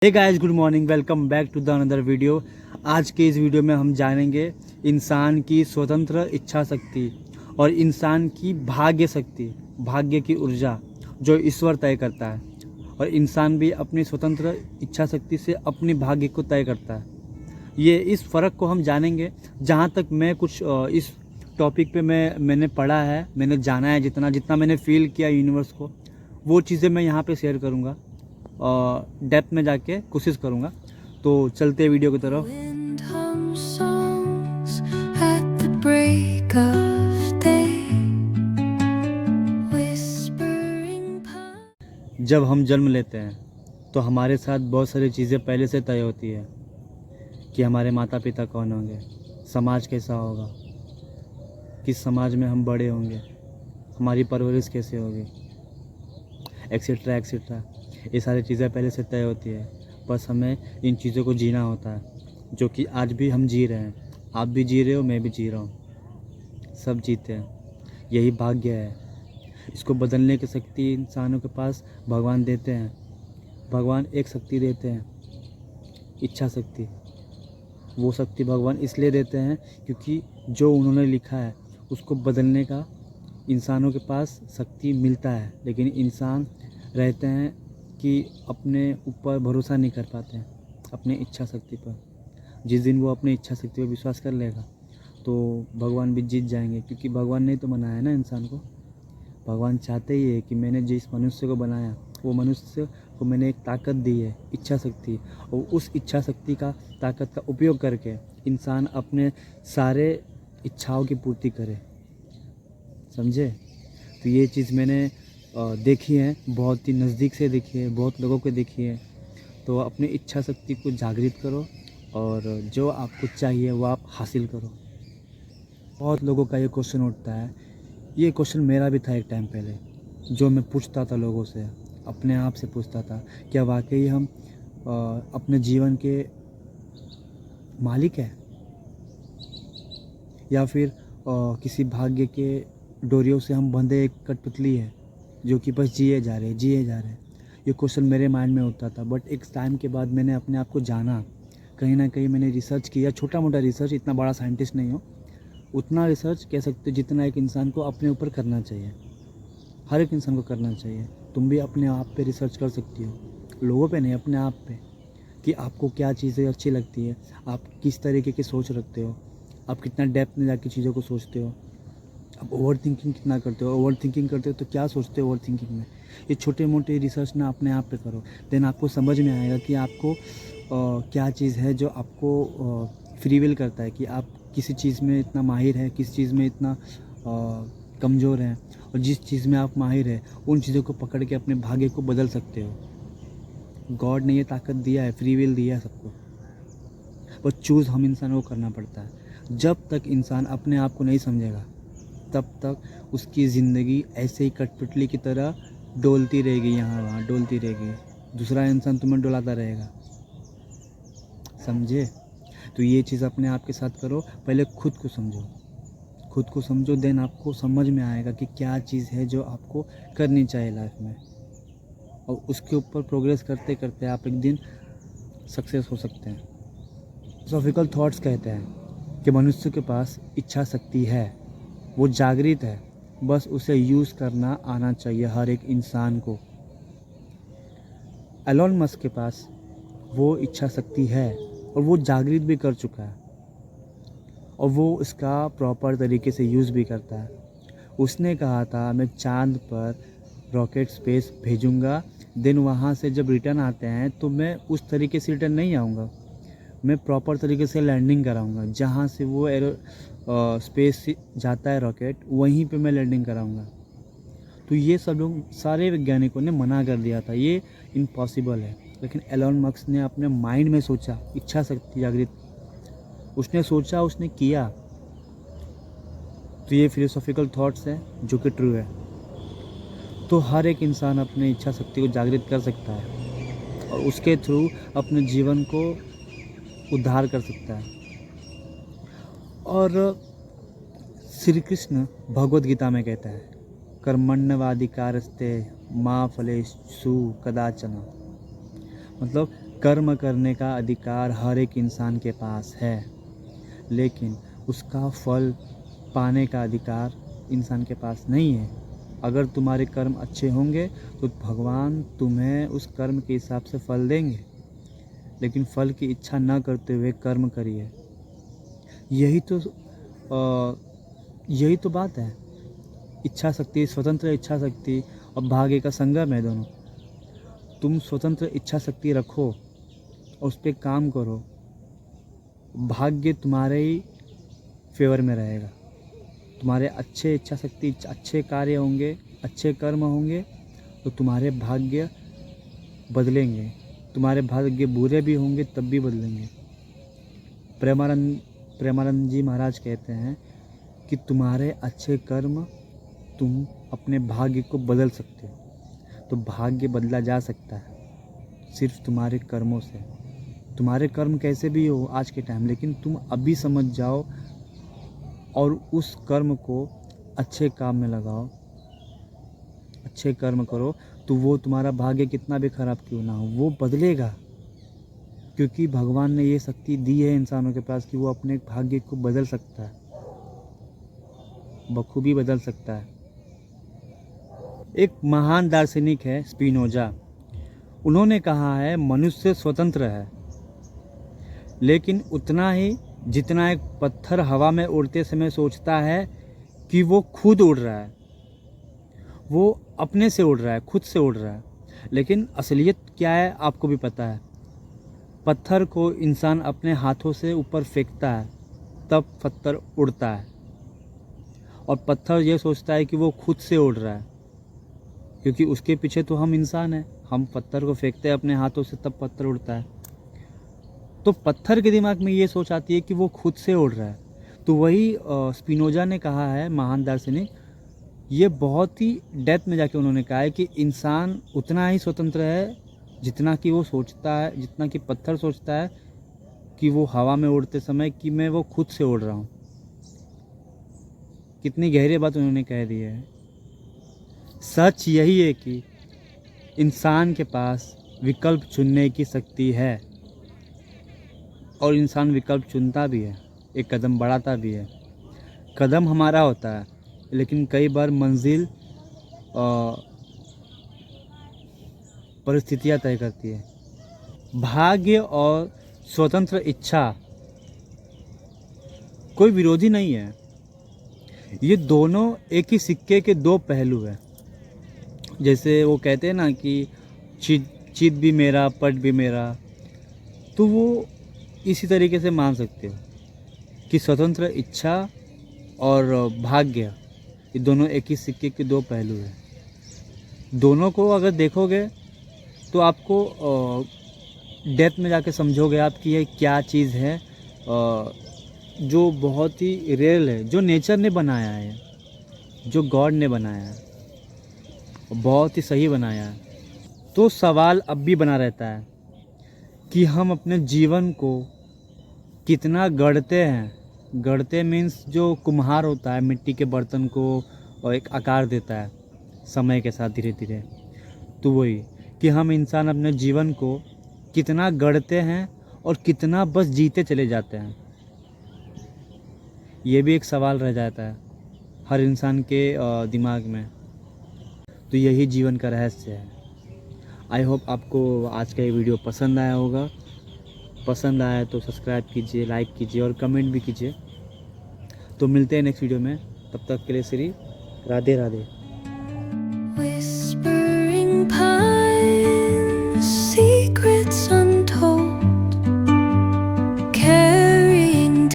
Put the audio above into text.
Hey guys, good morning. Welcome back to the another video. आज के इस video में हम जानेंगे इंसान की स्वतंत्र इच्छा शक्ति और इंसान की भाग्य शक्ति, भाग्य की ऊर्जा जो ईश्वर तय करता है, और इंसान भी अपनी स्वतंत्र इच्छा शक्ति से अपनी भाग्य को तय करता है। ये इस फ़र्क को हम जानेंगे। जहाँ तक मैं कुछ इस टॉपिक पे मैंने पढ़ा है, मैंने जाना है, जितना मैंने फील किया यूनिवर्स को, वो चीज़ें मैं यहाँ पे शेयर करूँगा और डेप्थ में जाके कोशिश करूँगा। तो चलते हैं वीडियो की तरफ। जब हम जन्म लेते हैं तो हमारे साथ बहुत सारी चीज़ें पहले से तय होती है कि हमारे माता पिता कौन होंगे, समाज कैसा होगा, किस समाज में हम बड़े होंगे, हमारी परवरिश कैसे होगी, एक्सेट्रा एक्सेट्रा। ये सारी चीज़ें पहले से तय होती है। बस हमें इन चीज़ों को जीना होता है, जो कि आज भी हम जी रहे हैं। आप भी जी रहे हो, मैं भी जी रहा हूँ, सब जीते हैं। यही भाग्य है। इसको बदलने की शक्ति इंसानों के पास भगवान देते हैं। भगवान एक शक्ति देते हैं, इच्छा शक्ति। वो शक्ति भगवान इसलिए देते हैं क्योंकि जो उन्होंने लिखा है उसको बदलने का इंसानों के पास शक्ति मिलता है। लेकिन इंसान रहते हैं कि अपने ऊपर भरोसा नहीं कर पाते हैं, अपने इच्छा शक्ति पर। जिस दिन वो अपनी इच्छा शक्ति पर विश्वास कर लेगा तो भगवान भी जीत जाएंगे, क्योंकि भगवान ने तो बनाया है ना इंसान को। भगवान चाहते ही है कि मैंने जिस मनुष्य को बनाया, वो मनुष्य को मैंने एक ताकत दी है, इच्छा शक्ति, और उस इच्छा शक्ति का ताकत का उपयोग करके इंसान अपने सारे इच्छाओं की पूर्ति करे। समझे? तो ये चीज़ मैंने देखी है, बहुत ही नज़दीक से देखी है, बहुत लोगों को देखी है। तो अपनी इच्छा शक्ति को जागृत करो और जो आपको चाहिए वो आप हासिल करो। बहुत लोगों का ये क्वेश्चन उठता है, ये क्वेश्चन मेरा भी था एक टाइम पहले, जो मैं पूछता था लोगों से, अपने आप से पूछता था, क्या वाकई हम अपने जीवन के मालिक हैं, या फिर किसी भाग्य के डोरियों से हम बंधे एक कठपुतली है जो कि बस जिए जा रहे। ये क्वेश्चन मेरे माइंड में होता था। बट एक टाइम के बाद मैंने अपने आप को जाना, कहीं ना कहीं मैंने रिसर्च किया, छोटा मोटा रिसर्च, इतना बड़ा साइंटिस्ट नहीं हूँ, उतना रिसर्च कह सकते जितना एक इंसान को अपने ऊपर करना चाहिए। हर एक इंसान को करना चाहिए। तुम भी अपने आप पे रिसर्च कर सकती हो, लोगों पे नहीं, अपने आप पे, कि आपको क्या चीज़ें अच्छी लगती है, आप किस तरीके की सोच रखते हो, आप कितना डेप्थ में जाके चीज़ों को सोचते हो, आप ओवर थिंकिंग कितना करते हो। ओवर थिंकिंग करते हो तो क्या सोचते हो ओवर थिंकिंग में। ये छोटे मोटे रिसर्च ना अपने आप पे करो, देन आपको समझ में आएगा कि आपको क्या चीज़ है जो आपको फ्री विल करता है, कि आप किसी चीज़ में इतना माहिर है, किस चीज़ में इतना कमज़ोर है, और जिस चीज़ में आप माहिर है उन चीज़ों को पकड़ के अपने भाग्य को बदल सकते हो। गॉड ने ये ताकत दिया है, फ्री विल दिया है सबको, बस चूज़ हम इंसान को करना पड़ता है। जब तक इंसान अपने आप को नहीं समझेगा तब तक उसकी ज़िंदगी ऐसे ही कठपुतली की तरह डोलती रहेगी, यहाँ वहाँ डोलती रहेगी, दूसरा इंसान तुम्हें डोलाता रहेगा। समझे? तो ये चीज़ अपने आप के साथ करो। पहले खुद को समझो, देन आपको समझ में आएगा कि क्या चीज़ है जो आपको करनी चाहिए लाइफ में, और उसके ऊपर प्रोग्रेस करते करते आप एक दिन सक्सेस हो सकते हैं। फिलोसॉफिकल थॉट्स कहते हैं कि मनुष्य के पास इच्छा शक्ति है, वो जागृत है, बस उसे यूज़ करना आना चाहिए हर एक इंसान को। एलोन मस्क के पास वो इच्छा शक्ति है और वो जागृत भी कर चुका है, और वो इसका प्रॉपर तरीके से यूज़ भी करता है। उसने कहा था मैं चांद पर रॉकेट स्पेस भेजूंगा, देन वहाँ से जब रिटर्न आते हैं तो मैं उस तरीके से रिटर्न नहीं आऊँगा, मैं प्रॉपर तरीके से लैंडिंग कराऊंगा। जहाँ से वो स्पेस जाता है रॉकेट, वहीं पे मैं लैंडिंग कराऊंगा। तो ये सब लोग, सारे वैज्ञानिकों ने मना कर दिया था, ये इम्पॉसिबल है। लेकिन एलोन मस्क ने अपने माइंड में सोचा, इच्छा शक्ति जागृत, उसने सोचा, उसने किया। तो ये फिलोसॉफिकल थॉट्स है जो कि ट्रू है। तो हर एक इंसान अपने इच्छा शक्ति को जागृत कर सकता है और उसके थ्रू अपने जीवन को उद्धार कर सकता है। और श्री कृष्ण भगवद गीता में कहता है, कर्मण्यवाधिकारस्ते मा फलेषु कदाचन। मतलब कर्म करने का अधिकार हर एक इंसान के पास है, लेकिन उसका फल पाने का अधिकार इंसान के पास नहीं है। अगर तुम्हारे कर्म अच्छे होंगे तो भगवान तुम्हें उस कर्म के हिसाब से फल देंगे, लेकिन फल की इच्छा न करते हुए कर्म करिए। यही तो बात है। इच्छा शक्ति, स्वतंत्र इच्छा शक्ति और भाग्य का संगम है दोनों। तुम स्वतंत्र इच्छा शक्ति रखो और उस पर काम करो, भाग्य तुम्हारे ही फेवर में रहेगा। तुम्हारे अच्छे इच्छा शक्ति, अच्छे कार्य होंगे, अच्छे कर्म होंगे तो तुम्हारे भाग्य बदलेंगे। तुम्हारे भाग्य बुरे भी होंगे तब भी बदलेंगे। प्रेमानंद जी महाराज कहते हैं कि तुम्हारे अच्छे कर्म तुम अपने भाग्य को बदल सकते हो। तो भाग्य बदला जा सकता है सिर्फ तुम्हारे कर्मों से। तुम्हारे कर्म कैसे भी हो आज के टाइम, लेकिन तुम अभी समझ जाओ और उस कर्म को अच्छे काम में लगाओ, अच्छे कर्म करो, तो वो तुम्हारा भाग्य कितना भी खराब क्यों ना हो वो बदलेगा। क्योंकि भगवान ने ये शक्ति दी है इंसानों के पास कि वो अपने भाग्य को बदल सकता है, बखूबी बदल सकता है। एक महान दार्शनिक है स्पिनोजा, उन्होंने कहा है मनुष्य स्वतंत्र है, लेकिन उतना ही जितना एक पत्थर हवा में उड़ते समय सोचता है कि वो खुद उड़ रहा है, वो अपने से उड़ रहा है, खुद से उड़ रहा है। लेकिन असलियत क्या है आपको भी पता है। पत्थर को इंसान अपने हाथों से ऊपर फेंकता है तब पत्थर उड़ता है, और पत्थर ये सोचता है कि वो खुद से उड़ रहा है, क्योंकि उसके पीछे तो हम इंसान हैं। हम पत्थर को फेंकते हैं अपने हाथों से तब पत्थर उड़ता है। तो पत्थर के दिमाग में ये सोच आती है कि वो खुद से उड़ रहा है। तो वही स्पिनोजा ने कहा है, महान दार्शनिक, ये बहुत ही डेप्थ में जाके उन्होंने कहा है कि इंसान उतना ही स्वतंत्र है जितना कि वो सोचता है, जितना कि पत्थर सोचता है कि वो हवा में उड़ते समय कि मैं वो खुद से उड़ रहा हूँ। कितनी गहरी बात उन्होंने कह दी है। सच यही है कि इंसान के पास विकल्प चुनने की शक्ति है, और इंसान विकल्प चुनता भी है, एक कदम बढ़ाता भी है। कदम हमारा होता है, लेकिन कई बार मंजिल परिस्थितियाँ तय करती है। भाग्य और स्वतंत्र इच्छा कोई विरोधी नहीं है, ये दोनों एक ही सिक्के के दो पहलू हैं। जैसे वो कहते हैं ना कि चित भी मेरा पट भी मेरा, तो वो इसी तरीके से मान सकते हो कि स्वतंत्र इच्छा और भाग्य ये दोनों एक ही सिक्के के दो पहलू हैं। दोनों को अगर देखोगे तो आपको डेप्थ में जाके समझोगे आप कि ये क्या चीज़ है जो बहुत ही रियल है, जो नेचर ने बनाया है, जो गॉड ने बनाया है, बहुत ही सही बनाया है। तो सवाल अब भी बना रहता है कि हम अपने जीवन को कितना गढ़ते हैं। गढ़ते मीन्स जो कुम्हार होता है मिट्टी के बर्तन को और एक आकार देता है समय के साथ धीरे धीरे, तो वही कि हम इंसान अपने जीवन को कितना गढ़ते हैं और कितना बस जीते चले जाते हैं। ये भी एक सवाल रह जाता है हर इंसान के दिमाग में। तो यही जीवन का रहस्य है। आई होप आपको आज का ये वीडियो पसंद आया होगा। पसंद आया तो सब्सक्राइब कीजिए, लाइक कीजिए और कमेंट भी कीजिए। तो मिलते हैं नेक्स्ट वीडियो में, तब तक के लिए श्री राधे राधे।